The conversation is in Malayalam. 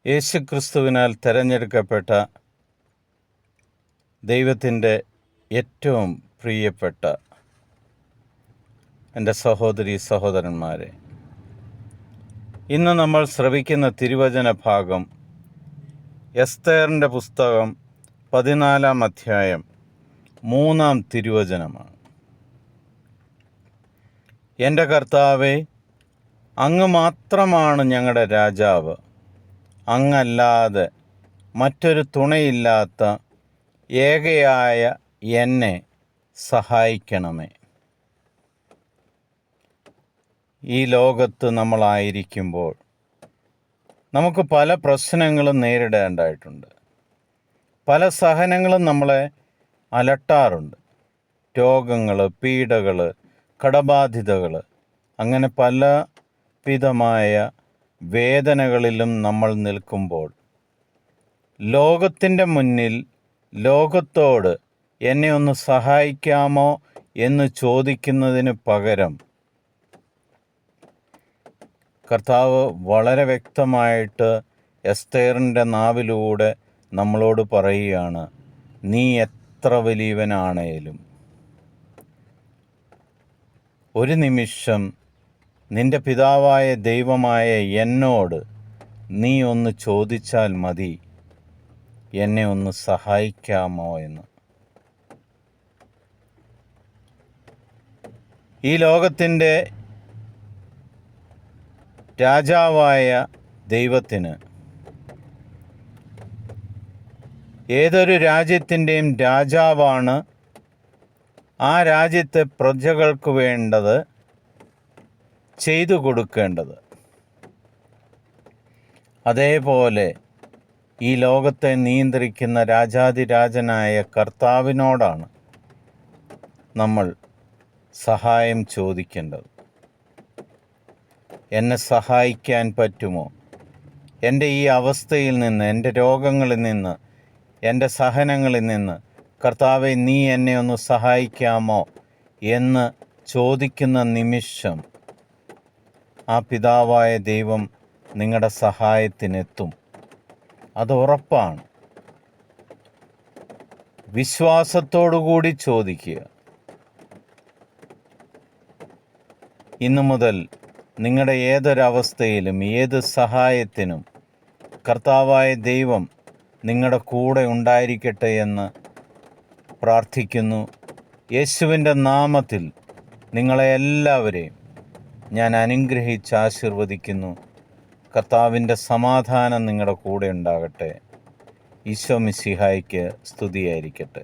യേശുക്രിസ്തുവിനാൽ തിരഞ്ഞെടുക്കപ്പെട്ട ദൈവത്തിൻ്റെ ഏറ്റവും പ്രിയപ്പെട്ട എൻ്റെ സഹോദരി സഹോദരന്മാരെ, ഇന്ന് നമ്മൾ ശ്രവിക്കുന്ന തിരുവചന ഭാഗം എസ്തേറിൻ്റെ പുസ്തകം 14-ാം അധ്യായം 3-ാം തിരുവചനമാണ്. എൻ്റെ കർത്താവേ, അങ്ങ് മാത്രമാണ് ഞങ്ങളുടെ രാജാവ്. അങ്ങല്ലാതെ മറ്റൊരു തുണയില്ലാത്ത ഏകയായ എന്നെ സഹായിക്കണമേ. ഈ ലോകത്ത് നമ്മളായിരിക്കുമ്പോൾ നമുക്ക് പല പ്രശ്നങ്ങളും നേരിടേണ്ടതായിട്ടുണ്ട്. പല സഹനങ്ങളും നമ്മളെ അലട്ടാറുണ്ട്. രോഗങ്ങൾ, പീഡകൾ, കടബാധ്യതകൾ, അങ്ങനെ പല വിധമായ വേദനകളിലും നമ്മൾ നിൽക്കുമ്പോൾ ലോകത്തിൻ്റെ മുന്നിൽ ലോകത്തോട് എന്നെ ഒന്ന് സഹായിക്കാമോ എന്ന് ചോദിക്കുന്നതിന് പകരം കർത്താവ് വളരെ വ്യക്തമായിട്ട് എസ്തേറിൻ്റെ നാവിലൂടെ നമ്മളോട് പറയുകയാണ്, നീ എത്ര വലിയവനാണേലും ഒരു നിമിഷം നിന്റെ പിതാവായ ദൈവമായ എന്നോട് നീ ഒന്ന് ചോദിച്ചാൽ മതി, എന്നെ ഒന്ന് സഹായിക്കാമോ എന്ന്. ഈ ലോകത്തിൻ്റെ രാജാവായ ദൈവത്തിന് ഏതൊരു രാജ്യത്തിൻ്റെയും രാജാവാണ് ആ രാജ്യത്തെ പ്രജകൾക്ക് വേണ്ടത് ചെയ്തു കൊടുക്കേണ്ടത്. അതേപോലെ ഈ ലോകത്തെ നിയന്ത്രിക്കുന്ന രാജാതിരാജനായ കർത്താവിനോടാണ് നമ്മൾ സഹായം ചോദിക്കേണ്ടത്. എന്നെ സഹായിക്കാൻ പറ്റുമോ? എൻ്റെ ഈ അവസ്ഥയിൽ നിന്ന്, എൻ്റെ രോഗങ്ങളിൽ നിന്ന്, എൻ്റെ സഹനങ്ങളിൽ നിന്ന് കർത്താവെ, നീ എന്നെ ഒന്ന് സഹായിക്കാമോ എന്ന് ചോദിക്കുന്ന നിമിഷം ആ പിതാവായ ദൈവം നിങ്ങളുടെ സഹായത്തിനെത്തും. അത് ഉറപ്പാണ്. വിശ്വാസത്തോടുകൂടി ചോദിക്കുക. ഇന്നു മുതൽ നിങ്ങളുടെ ഏതൊരവസ്ഥയിലും ഏത് സഹായത്തിനും കർത്താവായ ദൈവം നിങ്ങളുടെ കൂടെ ഉണ്ടായിരിക്കട്ടെ എന്ന് പ്രാർത്ഥിക്കുന്നു. യേശുവിൻ്റെ നാമത്തിൽ നിങ്ങളെ എല്ലാവരെയും ഞാൻ അനുഗ്രഹിച്ച് ആശീർവദിക്കുന്നു. കർത്താവിൻ്റെ സമാധാനം നിങ്ങളുടെ കൂടെ ഉണ്ടാകട്ടെ. ഈശോ മിശിഹായ്ക്ക് സ്തുതിയായിരിക്കട്ടെ.